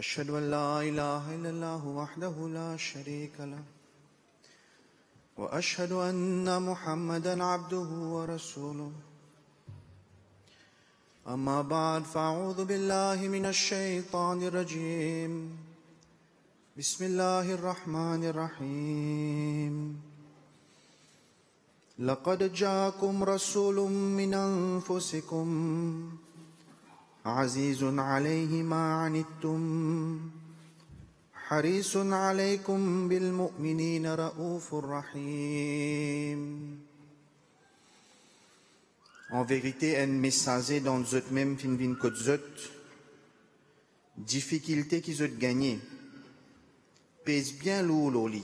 أشهد أن لا إله إلا الله وحده لا شريك له وأشهد أن محمدا عبده ورسوله أما بعد فأعوذ بالله من الشيطان الرجيم بسم الله الرحمن الرحيم لقد جاءكم رسول من أنفسكم عزيز عليه ما عنتم حريص عليكم بالمؤمنين رؤوف رحيم. En vérité, un messager dans zot même fin vin kot zot, difficulté qui zot gagné, pèse bien lourd l'oli.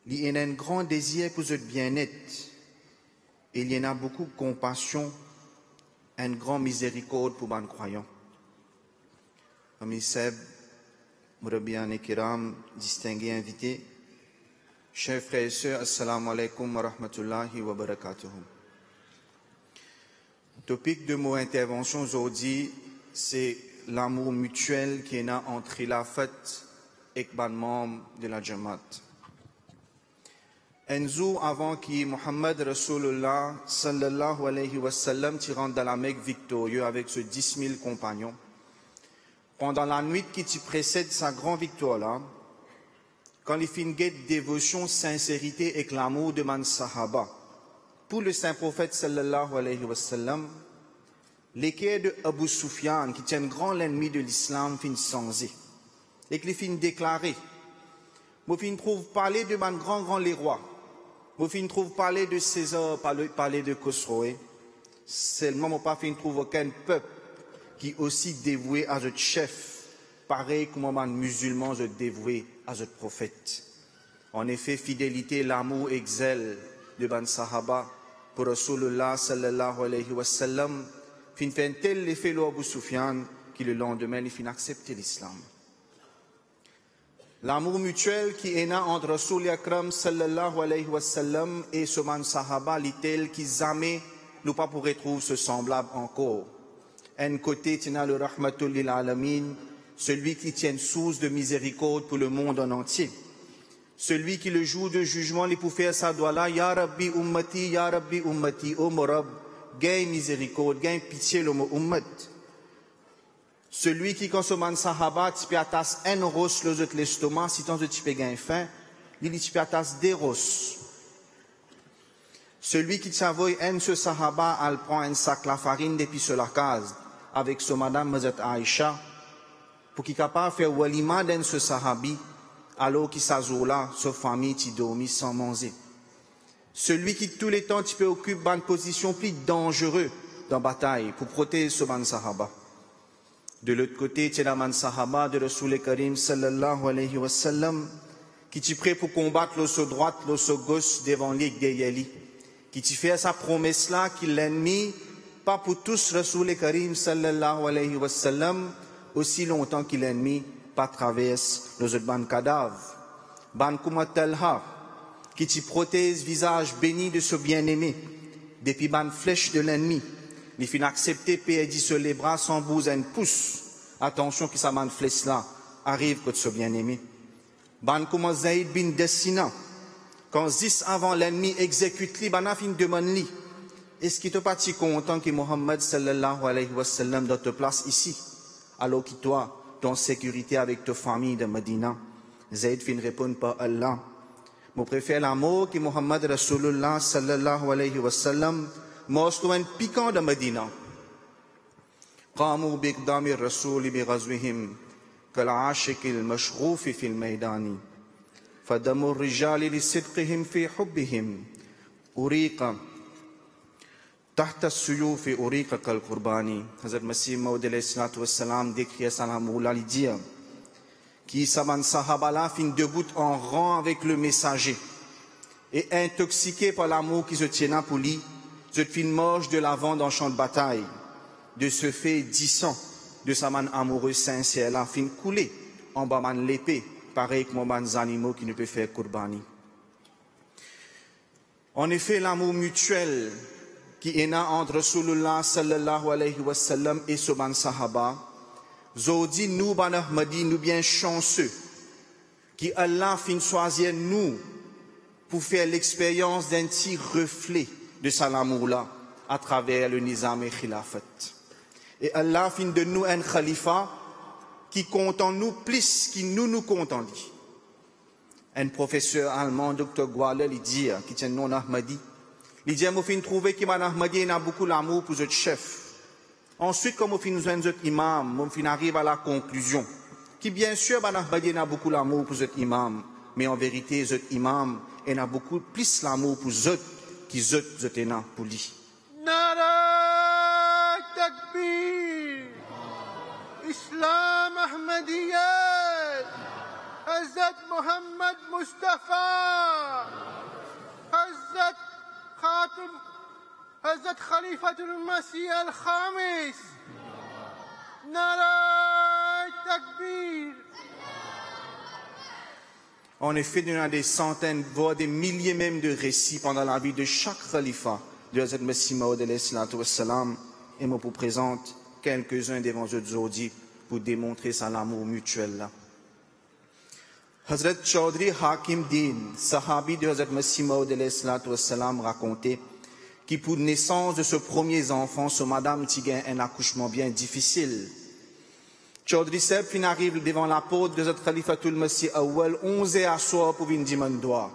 Il y a un grand désir pour zot bien-être, et il y en a beaucoup de compassion, un grand miséricorde pour les croyants. Amis Seb, Mourabian et Kiram, distingués invités, chers frères et sœurs, assalamu alaikum wa rahmatullahi wa barakatuh. Le topic de mon intervention aujourd'hui, c'est l'amour mutuel qui est là entre la fête et les membres de la Jamaat. Un jour avant que Muhammad Rasulullah sallallahu alayhi wa sallam rentre dans la Mecque victorieux avec ses 10 000 compagnons, pendant la nuit qui précède sa grande victoire-là, quand il fait une guette dévotion, sincérité et l'amour de man sahaba, pour le saint prophète sallallahu alayhi wa sallam, l'équerre de Abu Sufyan, qui tient grand l'ennemi de l'islam, fin changé. Et qu'il fin déclaré, moi fin trouve parler de man grand les rois, moi fin trouve parler de César, parler de Khosroé, seulement moi pas fin trouve aucun peuple qui est aussi dévoué à notre chef, pareil comme man musulman est dévoué à notre prophète. En effet, fidélité, l'amour et zèle de ban sahaba pour Rasulullah sallallahu alayhi wa sallam, fin fait un tel effet le Abu Sufyan qui le lendemain il fin accepter l'islam. L'amour mutuel qui est là entre Rasul Akram sallallahu alayhi wa sallam et ce man sahaba, tel qui jamais nous pas pourrait trouver ce semblable encore. Un côté tient le rahmatul lil alamin, celui qui tient source de miséricorde pour le monde en entier. Celui qui le jour de jugement il pour faire sa doigt là, ya rabbi ummati, oh morab, gain miséricorde, gain pitié le mot ummat. Celui qui consomme sahaba, tu peux attacher un ros le autres l'estomac, si tant tu peux gagner faim, il tu peux attacher des ros. Celui qui t'avoue un ce sahaba, elle prend un sac la farine depuis sur la case, avec son madame Mazat Aïcha, pour qu'il capable de faire walima d'un ce sahabi, alors qu'il s'azoue là, sa famille qui dormit sans manger. Celui qui tous les temps tu peux occuper une position plus dangereuse dans la bataille pour protéger ce man sahaba. De l'autre côté, tu es la man sahaba de Rasul Karim sallallahu alayhi wa sallam, qui tu prêt pour combattre l'osso droite, l'osso gauche devant les Gayali, qui tu fait sa promesse là qu'il l'ennemi, pas pour tous Rasul Karim sallallahu alayhi wa sallam, aussi longtemps qu'il l'ennemi pas traverse nos autres ban cadavres. Ban kumatalha, qui tu protège visage béni de ce bien-aimé, depuis ban flèche de l'ennemi. Il finit accepter perdre sur les bras sans bouse un pouce. Attention que sa man flèche là arrive que ce bien-aimé. Ban comment Zaïd bin Dessina, quand 10 avant l'ennemi exécute li, ban a fin demande li. Est-ce qu'il te pas si content que Mohammed sallallahu alayhi wa sallam dans te place ici, alors que toi, ton sécurité avec ta famille de Medina? Zaïd fin répond pas Allah. Moi préfère l'amour que Mohammed Rasulullah sallallahu alayhi wa sallam موصلوا بيكان مدينة قاموا بإقدام الرسول بغزوهم كالعاشق المشغوف في الميدان فدم الرجال لصدقهم في حبهم أريق تحت السيوف أريق كالقربان. Hazrat Masih Maud alayhi salatu wassalam décrit ça la moula li dit qui saman sahaba la fin debout en rang avec le messager et intoxiqué par l'amour qui se tient pour lui. Je fin marche de l'avant dans le champ de bataille. De ce fait, 10 ans de sa man amoureuse sincère, la fin couler en bas man l'épée, pareil que mon man animaux qui ne peut faire kurbani. En effet, l'amour mutuel qui est là entre Rasulullah sallallahu alayhi wa sallam et son man sahaba Zodi nous, ban Ahmadi, nous bien chanceux, qui Allah fin choisir nous pour faire l'expérience d'un petit reflet de Salamoula à travers le Nizam et Khilafat. Et Allah fin de nous un khalifa qui compte en nous plus qu'il nous compte en lui. Un professeur allemand, Dr. Gwaler, il dit, qui tient le nom Ahmadi, il dit, moi fin trouver que man Ahmadi a beaucoup l'amour pour notre chef. Ensuite, comme on fin nous notre imam, on fin arrive à la conclusion, qui bien sûr, man Ahmadi a beaucoup l'amour pour notre imam, mais en vérité, notre imam, il a beaucoup plus l'amour pour eux qui eux pour lui. Nara Takbir, Islam Ahmadiyya, Hazrat Muhammad Mustafa, Hazrat Khatim, Hazrat Khalifatul Masih al-Khamis, Nara Takbir. En effet, il y a des centaines, voire des milliers même de récits pendant la vie de chaque khalifa de Hazrat Masih Maud wassalam, et moi vous présente quelques-uns devant eux aujourd'hui pour démontrer ça l'amour mutuel là. Hazrat Chaudhry Hakim Din, sahabi de Hazrat Masih Maud wassalam, racontait que pour la naissance de ce premier enfant, ce madame Tigain un accouchement bien difficile. Chaudhry Seb fin arrive devant la porte de Hazrat Khalifatul Masih Awal 11 à soir pour venir demander.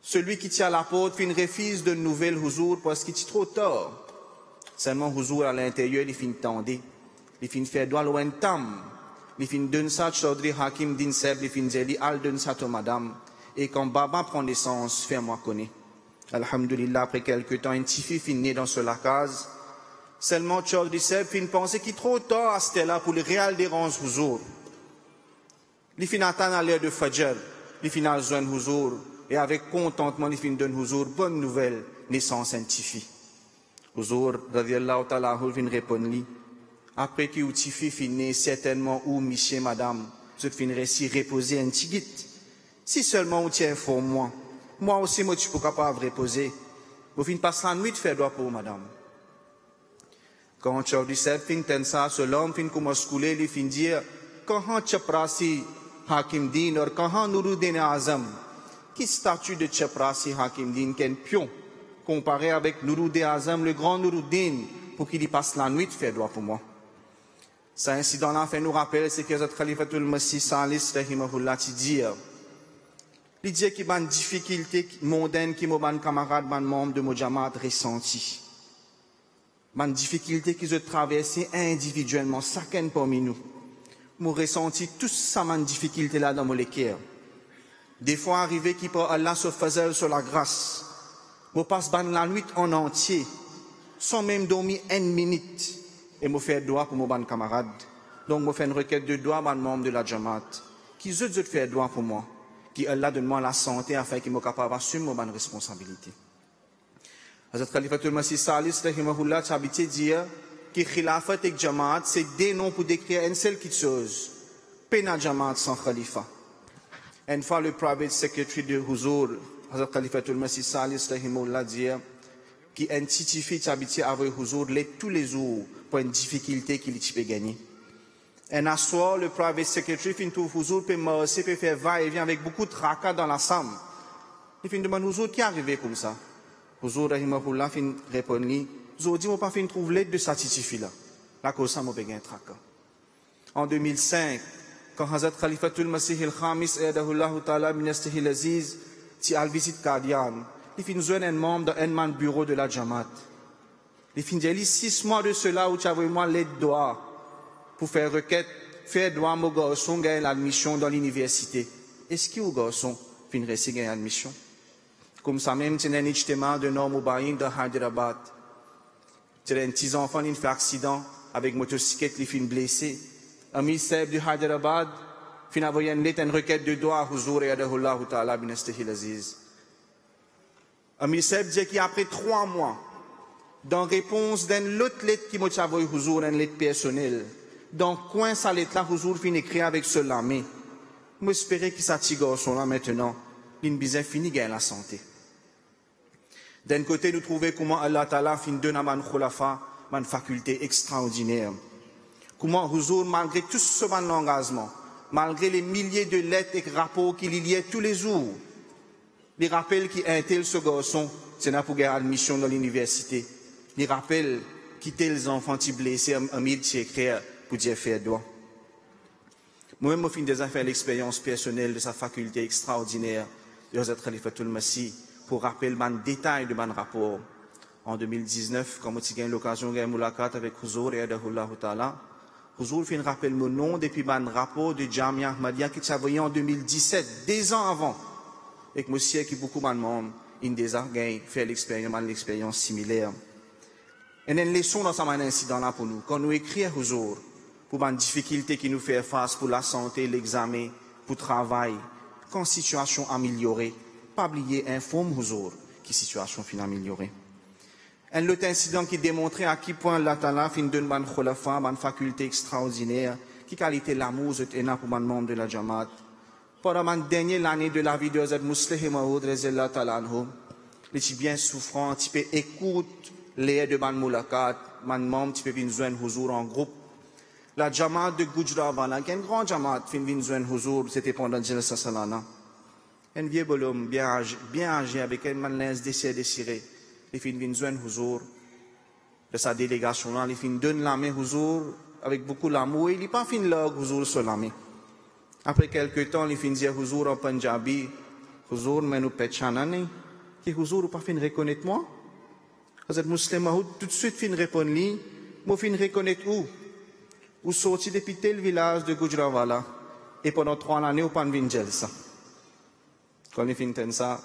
Celui qui tient la porte fin refuse de nouvelles Huzur parce qu'il est trop tard. Seulement Huzur à l'intérieur, il fin tendre, il fin faire droit loin tam, il fin donne ça Chaudhry Hakim Din Seb, il fin dire al donne ça à madame et quand Baba prend naissance, fais-moi connaître. Alhamdulillah, après quelque temps, une petite fille fin née dans ce lacase. Seulement Chaudhry Seb fin penser qu'il est trop tard à ce là pour le réel dérange Huzur. Il fin attendre à l'heure de Fajr, il fin à joindre Huzur. Et avec contentement, il fin donne Huzur bonne nouvelle, naissance un petit fille. Huzur, radiallahu ta'ala, fin répond lui. Après que le petit fille fin né, certainement où Miché, madame, je fin réussi reposer un petit guide. Si seulement vous tiens pour moi, moi aussi, moi, tu peux capable de reposer. Vous fin passer la nuit de faire droit pour madame. Quand Chaudhry Seb fin ten ça, ce l'homme fin commence à couler, il fin dire, quand Chaprasi Hakim Din, or quand Nuruddin Azam, qui statut de Chaprasi Hakim Din qu'un pion, comparé avec Nuruddin Azam, le grand Nuruddin, pour qu'il y passe la nuit de faire droit pour moi. Cet incident-là fait nous rappeler ce que Hazrat Khalifatul Masih Salis, rahimahullah, dit. Il dit qu'il y a une difficulté mondaine qui mon camarade, mon membre de mon jamaat ressenti. Une difficulté qui se traverse individuellement, chacun parmi nous. Moi ressenti tout ça, une difficulté là dans mon cœur. Des fois arrivé qui par Allah se faisait sur la grâce. Moi passe la nuit en entier, sans même dormir une minute, et me faire droit pour mon camarade. Donc moi fais une requête de droit mon membre de la jamaat, qui je faire droit pour moi, qui Allah donne-moi la santé afin qu'il me capable d'assumer mon responsabilité. Hazrat Khalifatul Masih Salis, rahimahullah, t'habitué dire que Khilafat et Jamaat, c'est des noms pour décrire une seule chose. Pena Jamaat sans Khalifa. Une fois le private secretary de Huzur, Hazrat Khalifatul Masih Salis, rahimahullah, dit qu'un petit fille t'habitué avec Huzur tous les jours pour une difficulté qu'il peut gagner. Un assoir, le private secretary fin trouve Huzur peut marcher, peut faire va-et-vient avec beaucoup de tracas dans la salle. Il fin demande Huzur qui est arrivé comme ça. Huzur rahimahullah fin répond lui, Huzur dit moi pas fin trouve l'aide de sa petite fille là. La cause ça m'a payé un tracas. En 2005, quand Hazrat Khalifatul Masih al-Khamis ayadahullah ta'ala min yastihil aziz ti al visite Qadian, il fin joindre un membre d'un man bureau de la Jamaat. Il fin dire 6 mois de cela où tu avais moi l'aide doigt pour faire requête, faire droit mon garçon gagner l'admission dans l'université. Est-ce que le garçon fin réussir gagner l'admission? Comme ça même, tu as un ijtima de Nom Moubaïn de Hyderabad. Tu as un petit enfant qui fait accident avec motocyclette, il fin blessé. Un ministère de Hyderabad, fin envoyé une requête de droit à Huzur et Adahullah Ta'ala bin Astihil Aziz. Un ministère dit qu'après 3 mois, dans réponse d'une autre lettre qui m'a envoyé Huzur, une lettre personnelle, dans coin sa lettre là, Huzur fin écrit avec cela, mais j'espérais que ça petit garçon là maintenant, il bizarre fini gagne la santé. D'un côté, nous trouvons comment Allah Ta'ala fin donne à man khulafa, une faculté extraordinaire. Comment Huzur, malgré tout ce engagement, malgré les milliers de lettres et rapports qu'il y a tous les jours, les rappels qui intèlent ce garçon, c'est pour gagner admission dans l'université. Les rappels qui les enfants qui blessés en mille écrire pour dire faire droit. Moi-même, je déjà fait l'expérience personnelle de sa faculté extraordinaire de Hazrat Khalifatul Masih pour rappeler les détails de mon rapport. En 2019, quand j'ai eu l'occasion de moulakat avec Huzur et Adahullah Ta'ala, Huzur fait un rappel mon nom depuis mon rapport de Jamia Ahmadiyya qui s'est envoyé en 2017, 2 ans avant. Et que monsieur qui beaucoup de monde, il déjà fait l'expérience similaire. Et une leçon dans ce incident-là pour nous. Quand nous écrivons Huzur, pour une difficulté qui nous fait face pour la santé, l'examen, pour le travail, quand situation améliorée, pas oublier informe Huzur qui situation fin améliorée. Un autre incident qui démontrait à quel point Allah Ta'ala fin d'une bonne khulafa, une faculté extraordinaire, qui qualité l'amour et pour un membre de la Jamaat. Pendant la dernière année de la vie de Hazrat Musleh Maud, Rezallah Ta'ala, il est bien souffrant, tu peux écouter les de man moulakat, man membre, tu peux venir joindre Huzur en groupe. La Jamaat de Gujranwala, qui est une grande Jamaat, fin venir joindre Huzur, c'était pendant Jalsa Salana. Un vieux bonhomme, bien âgé, avec un manlins désiré. Il fin venir joindre Huzur de sa délégation là, il fin donne la main Huzur avec beaucoup d'amour, il n'est pas fin là Huzur sur la main. Après quelques temps, il fin dire Huzur en Punjabi, Huzur, mais nous péchanane, qui Huzur, pas fin reconnaître moi? Hazrat Musleh Maud, tout de suite fin répondre lui, moi fin reconnaître où? Ou sorti depuis tel village de Gujranwala, et pendant 3 années, ou pas vin ça. Quand il fin ten ça,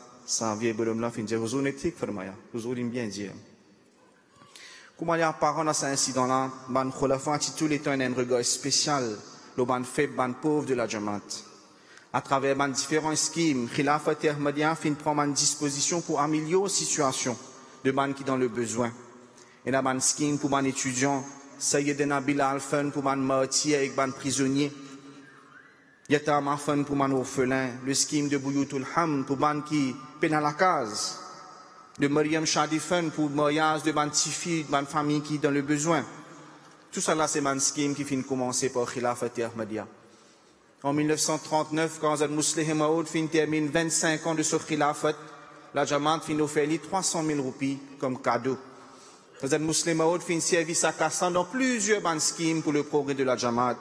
vieux bonhomme là fin dire Huzur n'est pas fermaya, Huzur il bien dire. Comment il y a parents dans cet incident-là, ban khulafa qui tous les temps un regard spécial, le ban faible, ban pauvre de la Jamaat. À travers ban différents schemes, Khilafat Ahmadiyya fin prendre une disposition pour améliorer la situation de ban qui dans le besoin. Et dans ban scheme pour ban étudiants, Sayyidina Bilal Fun pour ban martyrs avec ban prisonniers. Yatama Fun pour ban orphelins, le scheme de Buyutul Ham pour ban qui peine à la case. De Mariam Shadifan pour mariage de ban tifi, de ban famille qui dans le besoin. Tout ça là, c'est ban scheme qui fin commencer par Khilafat Ahmadiyya. En 1939, quand Hazrat Musleh Maud fin termine 25 ans de ce Khilafat, la Jamaat fin offert 300 000 roupies comme cadeau. Hazrat Musleh Maud fin service à Kassan dans plusieurs ban schemes pour le progrès de la Jamaat.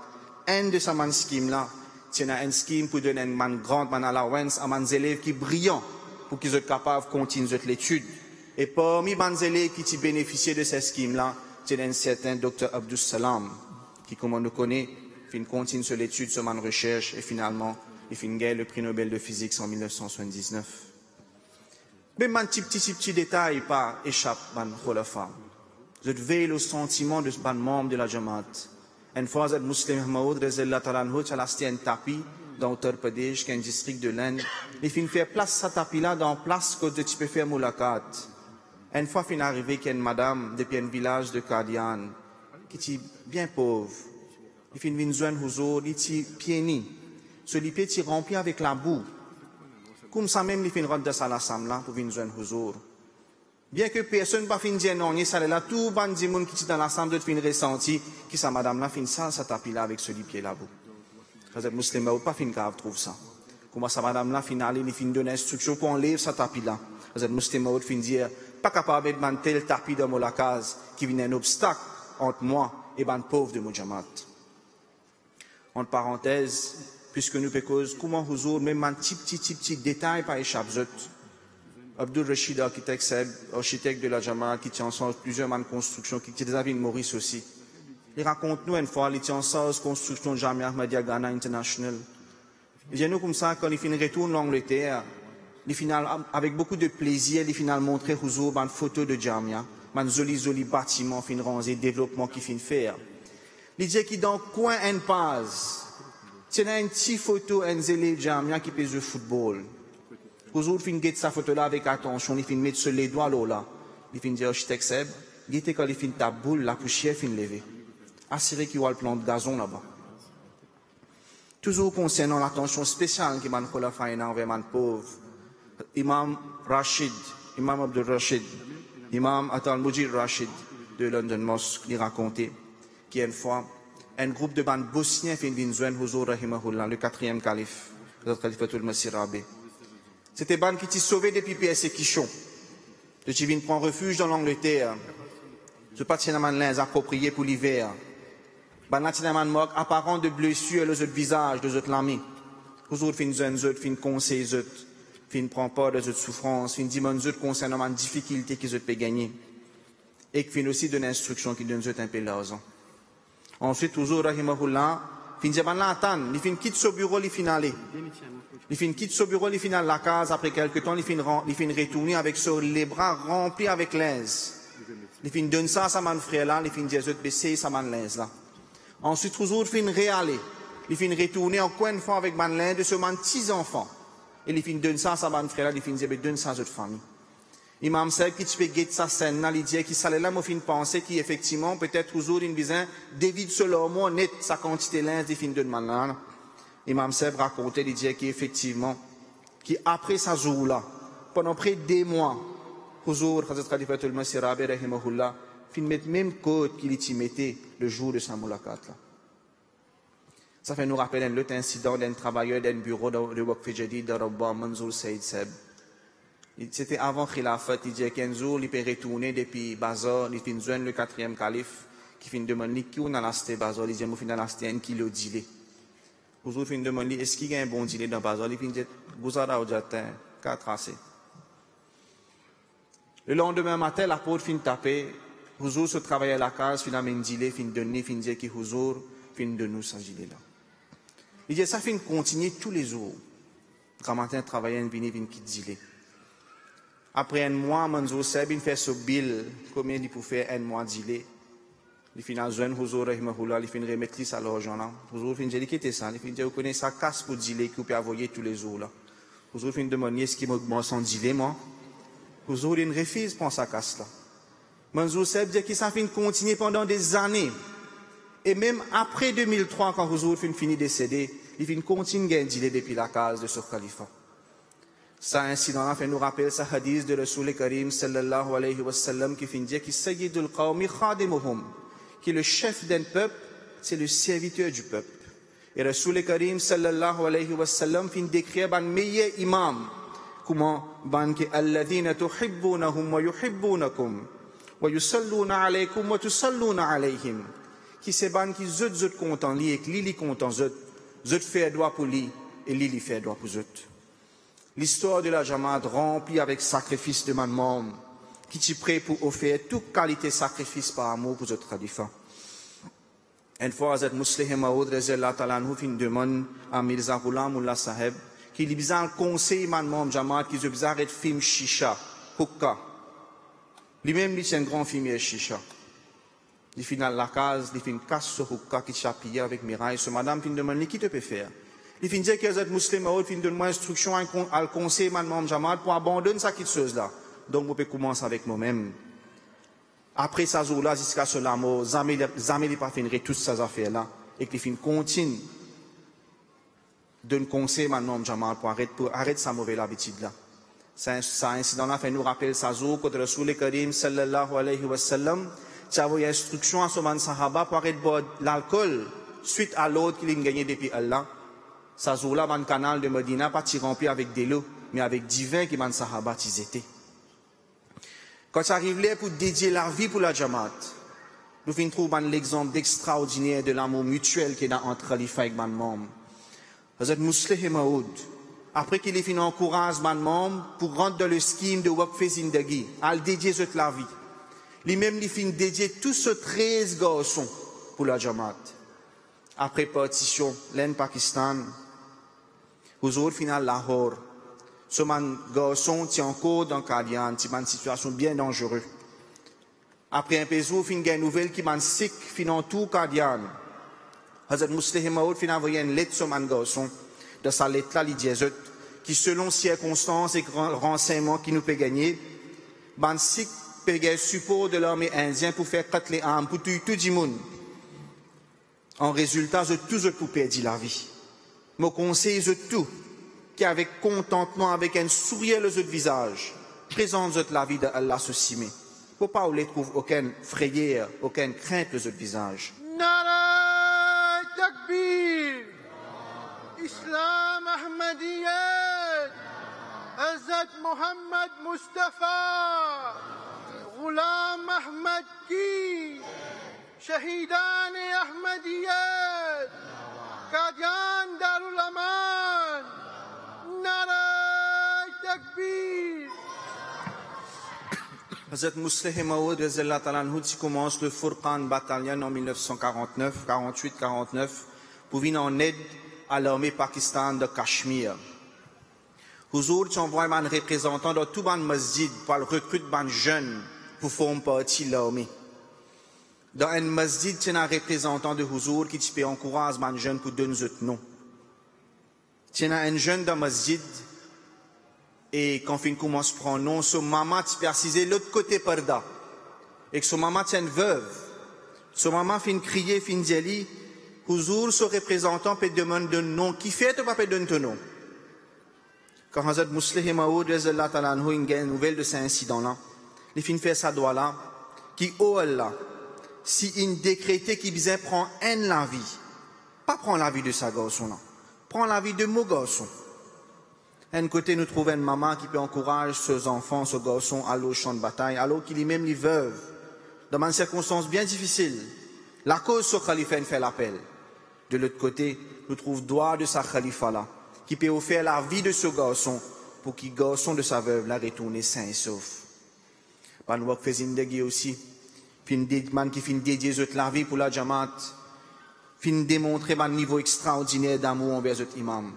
Un de ces ban schemes là, c'est un scheme pour donner une grande allowance à des élèves qui brillants pour qu'ils soient capables de continuer l'étude. Et parmi les élèves qui bénéficient de ces schemes-là, c'est un certain Dr Abdus Salam, qui, comme on le connaît, continue sur l'étude, sur ma recherche, et finalement, il finit gagner le prix Nobel de physique en 1979. Mais un petit détail pas échappe à la femme. Je veille le sentiment de ce membre de la Jamaat. Une fois, Hazrat Musleh Maud, Rezallah Ta'ala, a acheté un tapis dans Uttar Pradesh, qui est un district de l'Inde. Il finit faire place ce tapis-là dans place que tu peux faire moulakat. Une fois, il est arrivé qu'il y a une madame depuis un village de Qadian, qui est bien pauvre. Il finit venir joindre Huzur, il est pieds nus. Ce lit est rempli avec la boue. Comme ça même, il finit rentrer dans la salle là pour venir joindre Huzur. Bien que personne ne va finir dire non, il est là, tout le monde qui est dans la salle de finir ressenti, que sa madame là finit ça, tapis là avec ce lit pied là-bas. Hazrat Musleh Maud pas fin grave trouve ça. Comment sa madame là finale il fin donner instruction pour enlever ce tapis là. Hazrat Musleh Maud fin dire pas capable de mettre tel tapis dans mon case qui vient un obstacle entre moi et ban pauvre de mon Jamaat. Entre parenthèses, puisque nous faisons comment Huzur même un petit détail par échappe. Abdul Rashid architecte de la Jamaat qui tient en charge plusieurs constructions qui tient des avis de Maurice aussi. Il raconte nous une fois, il tient en charge construction de Jamia Ahmadiyya Ghana International. Il dit nous comme ça, quand il finit retourne l'Angleterre, il finit avec beaucoup de plaisir, il finit montrer Huzur une photo de Jamia, un joli bâtiment, fin rangé, développement qui finit faire. Il dit qu'il dans le coin une passe, il y a une petite photo, un zélé Jamia qui pèse le football. Huzur fin guette sa photo là avec attention, il finit mettre sur les doigts là. Il finit dire architecte Seb, guette quand il finit ta boule, la poussière fin lever. Assurer qu'il y a le plan de gazon là-bas. Toujours concernant l'attention spéciale qui m'a fait envers les pauvres, Imam Abdul Rashid, Imam Atal Mujir Rashid de London Mosque, il racontait qu'une fois, un groupe de bandes bosniens fin vinzuen Huzur rahimahullah, le 4e calife, le Khalifatul Masih Rabi. C'était bandes qui t'y sauvé depuis persécutions. De qui viennent prendre refuge dans l'Angleterre. Je pas tiens à les approprier pour l'hiver. Bandes tiens à mok apparent de blessures les autres visages, les autres l'ami. Huzur fin zuen zut, fin conseil zut, fin prend pas de autres souffrances, fin dimon zut concernant les difficultés qu'ils ont pu gagner. Et qui fin aussi donne instruction qui donne zut un peu l'argent. Ensuite, toujours, rahimahullah, fin diaban la atan, il fin quitte ce bureau, il fin aller. Il fin quitte ce bureau, il fin à la case, après quelques temps, il fin retourner avec les bras remplis avec l'aise. Il fin donne ça à sa man frère là, il fin dire, baisser sa man l'aise là. Ensuite, toujours, fin réaller. Il fin retourner encore une fois avec man l'aise de ce man 6 enfants. Et il fin donne ça à sa man frère là, il fin dire, donne ça à votre famille. Imam Seb qui te fait guetter sa scène là, il dit qu'il s'allait là, moi fin penser qui effectivement peut-être toujours une besoin David Solomon net sa quantité linge des fins de man. Imam Seb racontait, il dit qu'effectivement, qui après sa jour là, pendant près de 2 mois, Huzur Hazrat Khalifatul Masih Rabi rahimahullah, fin mettre même code qu'il y mettait le jour de sa moulakat là. Ça fait nous rappeler un autre incident d'un travailleur d'un bureau de Waqf Jadid de Rabba Manzour Saïd Seb. C'était avant Khilafat, il dit qu'un jour, il peut retourner depuis Bazar, il fin joindre le 4e calife, qui fin demander qui on a l'acheté Bazar, il dit, moi fin a l'acheté 1 kilo d'ilé. Aujourd'hui, fin demander, est-ce qu'il y a un bon d'ilé dans Bazar, il fin dit, Bouzara ou Jatin, 4 tracés. Le lendemain matin, la porte fin taper, Huzur se travaille à la case, fin amène d'ilé, fin donner, fin dire que Huzur, fin de nous sa gilet là. Il dit, ça fin continuer tous les jours. Quand matin, travailler, fin quitte d'ilé. Après 1 mois, Manzour Seb, il fait ce bill, combien il peut faire 1 mois d'ilé. Il finit à joindre Huzur rahimahullah, il finit remettre ça l'argent là. Huzur finit de dire, qu'est-ce que c'est ça? Il finit de dire, vous connaissez ça casse pour d'ilé que vous pouvez envoyer tous les jours là. Huzur finit de demander, est-ce qu'il m'a son d'ilé, moi? Huzur, il refuse pour sa casse là. Manzour Seb dit qu'il ça finit continuer pendant des années. Et même après 2003, quand Huzur finit décédé, il finit continuer à d'ilé depuis la case de ce califat. Ça incident-là fait nous rappeler ce hadith de Rasoul Karim sallallahu alayhi wa sallam qui finit dire que Sayyidul Qawmi khadimuhum, qui est le chef d'un peuple, c'est le serviteur du peuple. Et Rasoul Karim sallallahu alayhi wa sallam finit décrire un meilleur imam, comment ban que alladhina tuhibbunahum wa yuhibbunakum wa yusalluna alaykum wa tusalluna alayhim, qui c'est ban qui zut content li et li content zut fait droit pour lui et li fait droit pour zut. L'histoire de la Jamaat remplie avec sacrifice de man membre, qui t'y prêt pour offrir toute qualité de sacrifice par amour pour notre khalifa. Une fois, Hazrat Musleh Maoud Rezallah Talanhu fin demande à Mirza Ghulam Mullah Saheb, qui lui bizarre conseil man membre Jamaat qui se bizarre être film chicha, hookah. Lui-même, c'est un grand fumier chicha. Il finit la case, il finit casse ce hookah qui chapillait avec Mirail. Ce madame fin demande, qui te peut faire? Il finit dire que les musulmans fin donne-moi instruction à le conseil man Jamaat pour abandonner ça quelque chose là. Donc, on peut commencer avec moi-même. Après ça jour là, jusqu'à ce là, jamais il pas finirait toutes ces affaires là et qu'il fin continue donner conseil man Jamaat pour arrêter sa mauvaise habitude là. Ça incident là fait nous rappeler ça jour quand Rasoul Karim sallallahu alayhi wa sallam tu as envoyé instruction à ce man sahaba pour arrêter de boire l'alcool suite à l'autre qu'il a gagné depuis Allah. Ça jour-là, dans le canal de Medina, pas rempli avec des lots, mais avec divin qui man sahaba ils étaient. Quand ça arrive là pour dédier la vie pour la Jamaat, nous finissons trouver l'exemple extraordinaire de l'amour mutuel qui est entre Khalifa et man membre. Hazrat Musleh Maoud, après qu'il ait fini encourage man membre pour rentrer dans le scheme de Waqf Zindagi, à le dédier toute la vie. Lui-même, il finit dédier tous ces 13 garçons pour la Jamaat. Après partition, l'Inde Pakistan, Huzur final Lahore, ce man garçon tient encore dans Qadian, c'est une situation bien dangereuse. Après un peu de fin une nouvelle qui m'a sick, fin tout Qadian. Hazrat Musleh Maoud fin envoyé une lettre sur man garçon. Dans sa lettre là, il dit qui selon circonstances et renseignements qui nous peut gagner, man sick peut gagner support de l'armée indienne pour faire quatre les armes, pour tuer tout le monde. En résultat, je tous pour perdre la vie. Me conseille je tout, qui avec contentement, avec un sourire le visage, présente la vie d'Allah ce cimé. Pour pas où les trouve aucune frayeur, aucune crainte le visage. Nara محمد مصطفى غلام احمد کی شهیدان احمدیت قادیان دارالامان نعره تکبیر. Hazrat Musleh Maud qui commence le Furqan Battalion en 1949, 48-49 pour venir en aide à l'armée pakistanaise de Cachemire. Huzur tu envoies un représentant dans tout le masjid pour recruter des jeunes pour former partie de l'armée. Dans un masjid, tu as un représentant de Huzur qui peut encourager les jeunes pour donner notre nom. Tu as un jeune dans le masjid et quand il commence à prendre nom, son maman tu peux assiser l'autre côté parda. Et que son maman tient une veuve. Son maman fait crier, fait dire, Huzur, son représentant peut demander un nom. Qui fait ou pas peut donner ton nom? Quand Hazrat Musleh Maud, il y a une nouvelle de cet incident-là, il fin fait sa doigt là, qui, oh Allah, si il décrétait qu'il disait prend la vie, pas prendre la vie de sa garçon-là, prend la vie de mon garçon. D'un côté, nous trouvons une maman qui peut encourager ses enfants, ses garçons à aller au champ de bataille, alors qu'il est même les veuves, dans une circonstance bien difficile. La cause sur Khalifa fait l'appel. De l'autre côté, nous trouvons droit de sa Khalifa là, qui peut offrir la vie de ce garçon pour qu'il garçon de sa veuve la retourne sain et sauf. Pan wak fait zindagi aussi, fin man qui fin dédier la vie pour la Jamaat, fin démontrer un niveau extraordinaire d'amour envers cet imam.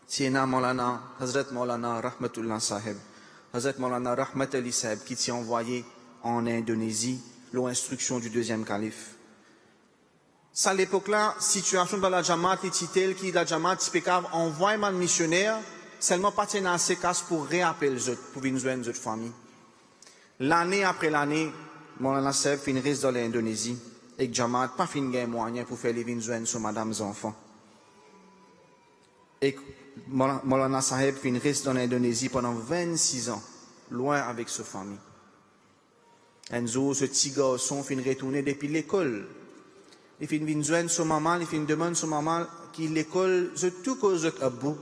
Tiena Maulana, Hazrat Maulana Rahmatullah Sahib, Hazrat Maulana Rahmat Ali Sahib qui s'est envoyé en Indonésie, l'instruction du deuxième calife. À l'époque-là, situation dans la Jamaat était telle que la Jamaat envoie un missionnaire, seulement pas tenir assez casse pour réappeler les autres, pour venir joindre les autres familles. L'année après l'année, Maulana Sahib fin reste dans l'Indonésie, et Jamaat pas fin gain moyen pour faire les venir joindre sur madame's enfants. Et Maulana Sahib fin reste dans l'Indonésie pendant 26 ans, loin avec sa famille. Un jour, ce petit garçon fin retourner depuis l'école. Il fin vient joindre son maman, il fin demande son maman qui l'école, je tout cause de abou.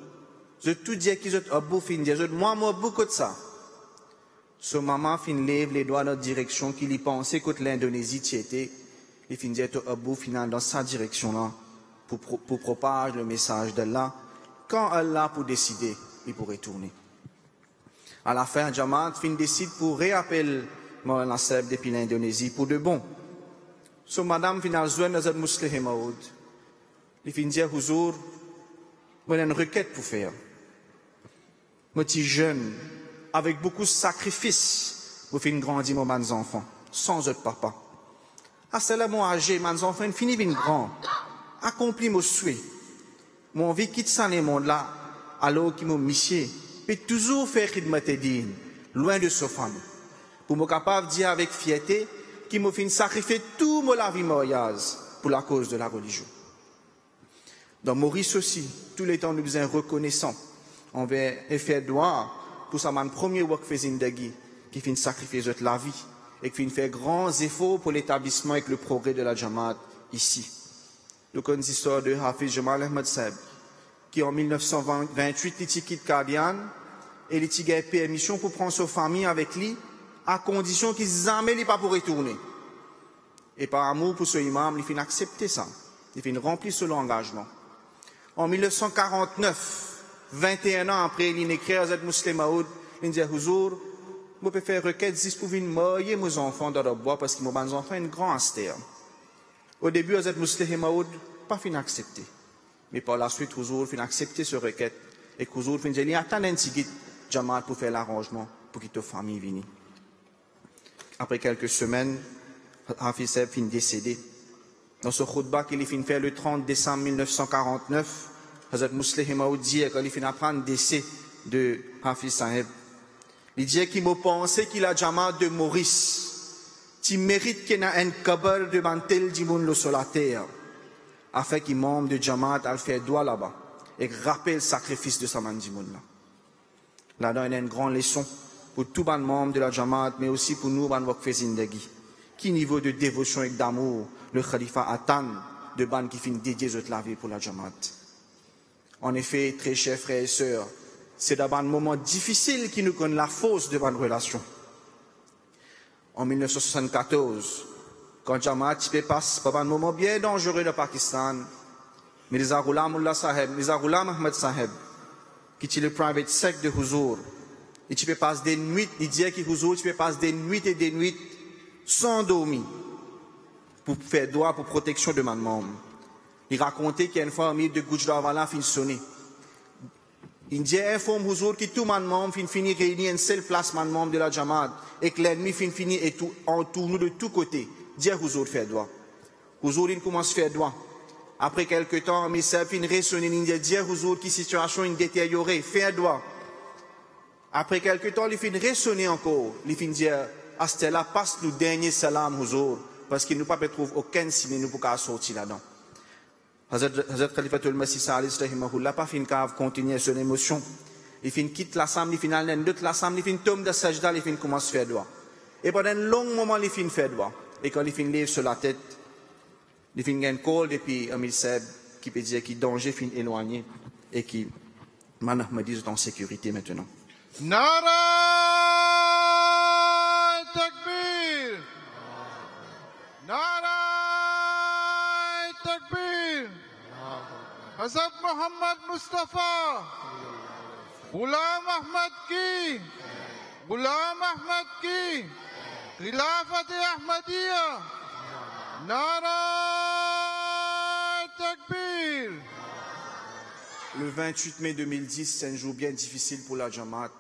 Je tout dis qu'ils ont abou fin dire, moi beaucoup de ça. Son maman fin lève les doigts dans la direction qu'il y pensait que l'Indonésie y était. Il fin dire abou final dans sa direction là pour propager le message d'Allah. Quand Allah pour décider, il pourrait tourner. À la fin, Jamaat fin décide pour réappeler Maulana Sahib depuis l'Indonésie pour de bon. So madame final joindre Hazrat Musleh Maud. Il fin dire Huzur, moi une requête pour faire. Moi petit jeune, avec beaucoup de sacrifices, vous fin grandir mes enfants, sans autre papa. À cela mon âgé, mes enfants fini vin grand, accompli mon souhait. Mon vie quitte ça le monde là, alors qu'il m'a mission, peut toujours faire khidmat din, loin de sa famille. Pour me capable de dire avec fierté qu'il m'a fait sacrifier tout mon la vie mariage pour la cause de la religion. Dans Maurice aussi, tous les temps nous sommes reconnaissants envers et faire droit pour sa man premier work fezindagi qui fait sacrifier la vie et qui fait grands efforts pour l'établissement et le progrès de la Jamaat ici. Nous connaissons l'histoire de Hafiz Jamal Ahmad Sahib, qui en 1928 il quitte Qadian et il a permission pour prendre sa famille avec lui, à condition qu'il jamais pas pour retourner. Et par amour pour ce imam, il a accepté ça. Il a rempli son engagement. En 1949, 21 ans après, il a écrit à Hazrat Musleh Maud, il a dit Huzur, je peux faire requête juste pour venir marier mes enfants dans le bois parce que mes enfants ont une grande astère. Au début, Hazrat Musleh Maud pas fin accepté. Mais par la suite, Huzur fin accepté ce requête. Et Huzur fin dit, attends un petit guide, Jamal, pour faire l'arrangement, pour que ta famille vienne. Après quelques semaines, Hafiz Sahib fin décédé. Dans ce khutbah qu'il fin fait le 30 décembre 1949, Hazrat Musleh Maud dit qu'il fin apprendre le décès de Hafiz Sahib. Il dit qu'il m'a pensé qu'il a Jamal de Maurice. Tu mérites qu'il y ait un kabar devant tel dimoun le sur la terre, afin qu'il membre de Jamaat al faire droit là-bas et rappelle le sacrifice de sa mandimoun là. Là-dedans, il y a une grande leçon pour tous les membres de la Jamaat, mais aussi pour nous, les Waqf Zindagi. Qui niveau de dévotion et d'amour le Khalifa attend de ban qui finit dédié de la vie pour la Jamaat. En effet, très chers frères et sœurs, C'est d'abord un moment difficile qui nous connaît la force de notre relation. En 1974, quand Jamaat passe par un moment bien dangereux de Pakistan, Mirza Ghulam Ahmad Saheb, qui est le private sec de Huzur, il passe des nuits, il dit que Huzur passe des nuits et des nuits sans dormir pour faire droit pour protection de ma maman. Il racontait qu'il y a une famille de Gujravala fin sonné. Il dit informe Huzur que tout man fin fini réuni une seule place man de la Jamaat et que l'ennemi fin fini et tout entoure nous de tous côtés. Dit Huzur fait droit. Huzur il commence à faire droit. Après quelques temps, Missa fin résonner il dit Huzur qui situation est détériorée, fait droit. Après quelques temps, il fin résonner encore. Il fin dire à Stella passe le dernier salam Huzur parce qu'il ne peut pas trouver aucun signe nous pour sortir là-dedans. Hazrat Khalifatul Masih Salis rahimahullah pas fin cave continuer son émotion. Il fin quitte la salle, il fin aller dans la salle, il fin tombe de sajda, il fin commence à faire droit. Et pendant un long moment, il fin fait droit. Et quand il fin lève sur la tête, il fin gagne col depuis Amir Seb qui peut dire qu'il danger fin éloigné et qui Manah me dit en sécurité maintenant. Nara Takbir! Nara Takbir! Hazrat Muhammad Mustafa! Ghulam Ahmad ki! Ghulam Ahmad ki! Khilafat Ahmadiyya! Nara Takbir! Le 28 mai 2010, c'est un jour bien difficile pour la Jamaat.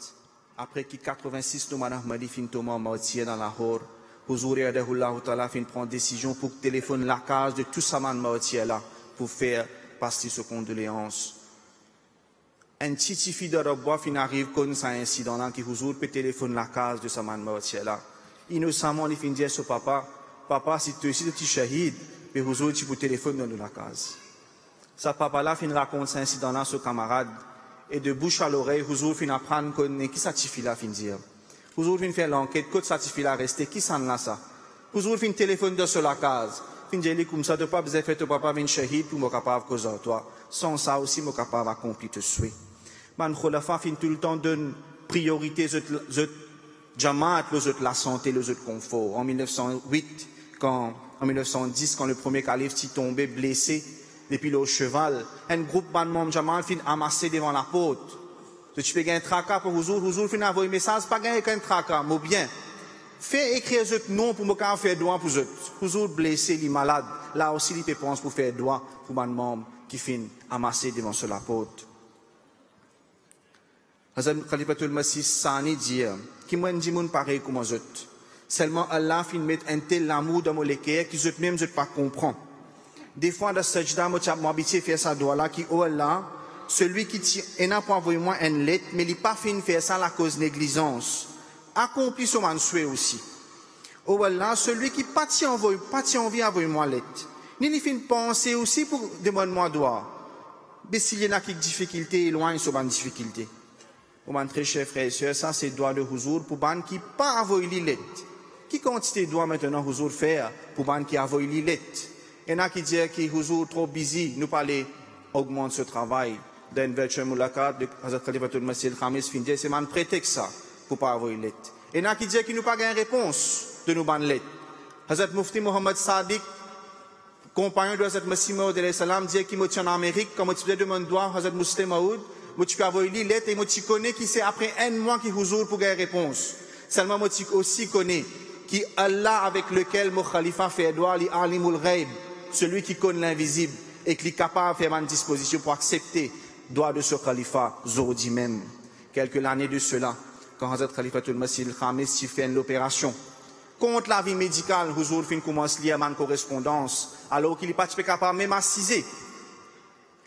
Après que 86 Nouman Ahmadi fin tomber en martyr dans Lahore, Huzur Yadahullah Ta'ala fin prendre décision pour téléphoner la case de tout ça man martyr là pour faire passer ce condoléances. Un petit fille de Rabwa fin arrive comme ça incident là qui Huzur peut téléphoner la case de ça man martyr là. Innocemment il fin dire ce papa si tu es ici petit shahid, mais Huzur tu peux téléphoner dans la case. Sa papa là fin raconte cet incident là à son camarade et de bouche à l'oreille Huzur fin apprendre qui satisfie là fin dire. Huzur fin faire l'enquête côté satisfie là rester qui s'en là ça. Huzur fin téléphone de sur la case. Fin dire comme ça de pas besoin faire ton papa vin shahid pour me capable cause toi. Sans ça aussi me capable accomplir te souhait. Man khulafa fin tout le temps donne priorité aux Jamaat, aux autres la santé, aux autres confort. En 1908 en 1910 quand le premier calife s'y tombé blessé depuis le cheval, un groupe de membres Jamaat fin amassé devant la porte. Tu peux gagner un tracas pour Huzur fin avoir un message, pas gagner qu'un tracas, mais bien. Fais écrire ce nom pour me faire droit pour eux. Huzur blessé, il est malade. Là aussi, il peut penser pour faire droit pour un membre qui fin amassé devant sur la porte. Hazrat Khalifatul Masih Sani dit, qui m'a dit mon pareil comme eux. Seulement Allah fin met un tel amour dans mon léquer qui eux même je pas comprendre. Des fois, dans ce sajda, je m'habitue à faire ça doigt là, qui, oh Allah, celui qui n'a pas envoyé moi une lettre, mais il n'a pas fait faire ça à cause de négligence. Accomplis son man souhait aussi. Oh Allah, celui qui pas envie d'envoyer moi une lettre. Ni il fait penser aussi pour demander moi doigt. Mais s'il y a quelques difficultés, éloigne son man difficulté. Oh man très cher frère et soeur, ça c'est doigt de Huzur pour ban qui pas envoyer les lettres. Qui quantité doit maintenant Huzur faire pour ban qui envoyer les lettres? Il y en a qui disent que Huzur trop busy, nous parler augmente ce travail. Dans une version moulakat de Hazrat Khalifatul Masih Khamis fin dire c'est un prétexte ça pour pas avoir une lettre. Il y en a qui disent qu'il nous pas gain réponse de nous ban lettre. Hazrat Mufti Muhammad Sadiq, compagnon de Hazrat Masih Maud alayhi salam, dit qu'il est en Amérique, comme tu demande droit Hazrat Muslim Maud, moi tu peux avoir une lettre et moi tu connais qui c'est après un mois qui Huzur pour gagner réponse. Seulement moi tu aussi connais qui Allah avec lequel mon khalifa fait droit li alimul ghaib, celui qui connaît l'invisible et qui est capable de faire une disposition pour accepter droit de ce khalifa Zordi même. Quelques années de cela, quand Hazrat Khalifatul Masih Khamis fait l'opération contre la vie médicale, Huzur fin commence à lire une correspondance alors qu'il n'est pas capable même assiser.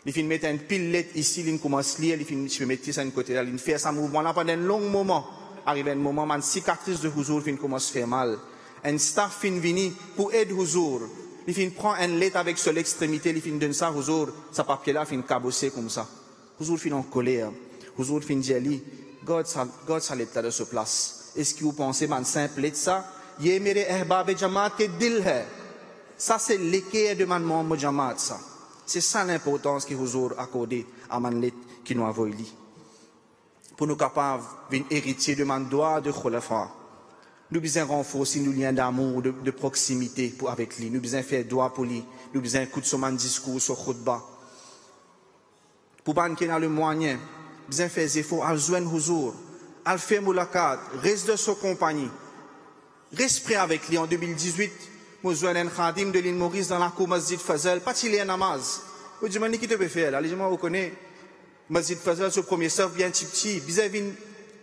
Il fin mettre une pile lettre ici, il commence à lire, il fin mettre ça de côté là, il fait ça mouvement là pendant un long moment. Arrive un moment, une cicatrice de Huzur fin commence à faire mal. Un staff fin vini pour aider Huzur. Il fin prend une lettre avec seule extrémité, il fin donne ça Huzur, sa papier là fin cabossé comme ça. Huzur fin en colère. Huzur fin dit God sa lettre là de ce place. Est-ce que vous pensez man simple lettre ça? Ye mere ehbab jamaat ke dil hai. Ça c'est l'équerre de man membre jamaat ça. C'est ça l'importance que Huzur accordé à man lettre qui nous a envoyé. pour nous capables d'héritier de mandoa de Khulafa. Nous besoin renforcer nos liens d'amour, de proximité avec lui. Nous besoin faire droit pour lui. Nous besoin écouter son discours, son khutbah. Pour ban qui a le moyen, nous besoin faire des efforts à joindre Huzur, à faire moulakat, reste de sa compagnie. Reste prêt avec lui en 2018. Nous jouons un khadim de l'île Maurice dans la cour Masjid Fazal, pas qu'il y ait un namaz. Vous dites, qui te peut faire là? Les gens, vous connaissez, Masjid Fazal, ce premier surf bien petit, vous avez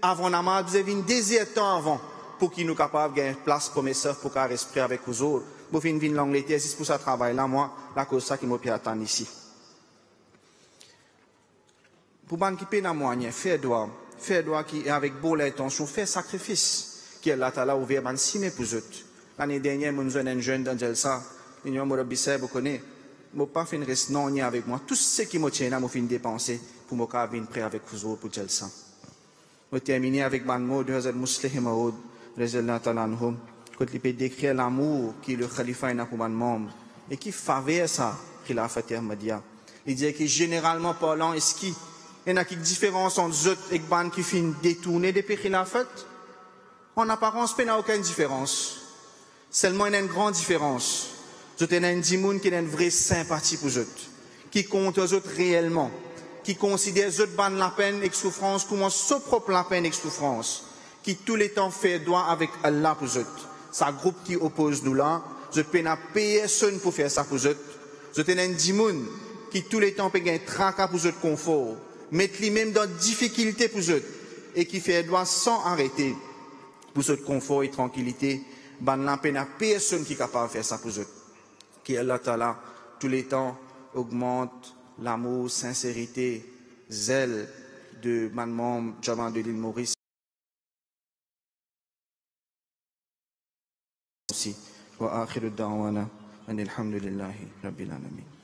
avant namaz, vous avez une désir temps avant, pour qu'il nous capable de gagner place pour mes surf, pour qu'il reste prêt avec vous autres. Vous faites une l'Angleterre, c'est pour ça travail là, moi, la cause ça qui m'a pu attendre ici. Pour ban qui peine à moyen, faire droit qui est avec bonne intention, faire sacrifice. Qui est là, t'as ouvert ban simé pour eux. L'année dernière, nous avons un jeune dans Jelsa, nous avons un vous connaissez, moi pas fait une reste non avec moi. Tout ce qui me tient là, moi fait une dépenser pour me faire venir prêt avec vous pour Jelsa. Je terminer avec ban mot de Hazrat Musleh Maoud, Rezallah Talanhum, quand il peut décrire l'amour qui le Khalifa a pour ban membre et qui faveur ça, Khilafat Ahmadiyya. Il dit que généralement parlant, est-ce qu'il y en a qui différence entre eux et ban qui finit détourner depuis Khilafat? En apparence, il n'y a aucune différence. Seulement, il y a une grande différence. Il y a un dimoun qui a une vraie sympathie pour eux, qui compte aux autres réellement, qui considère les autres la peine et souffrance comme son propre la peine et souffrance, qui tout le temps fait droit avec Allah pour eux. C'est un groupe qui oppose nous là. Je peux pas payer personne pour faire ça pour eux. Je suis un dimoun qui tout le temps peut gagner tracas pour eux confort, mettre lui-même dans difficulté pour eux et qui fait droit sans arrêter. Pour ce confort et tranquillité, ban la peine à personne qui est capable de faire ça pour eux. Qui Allah Ta'ala, tous les temps, augmente l'amour, sincérité, zèle de man membre Jamaat de l'île Maurice. Wa akhiru da'wana, alhamdulillahi rabbil alamin.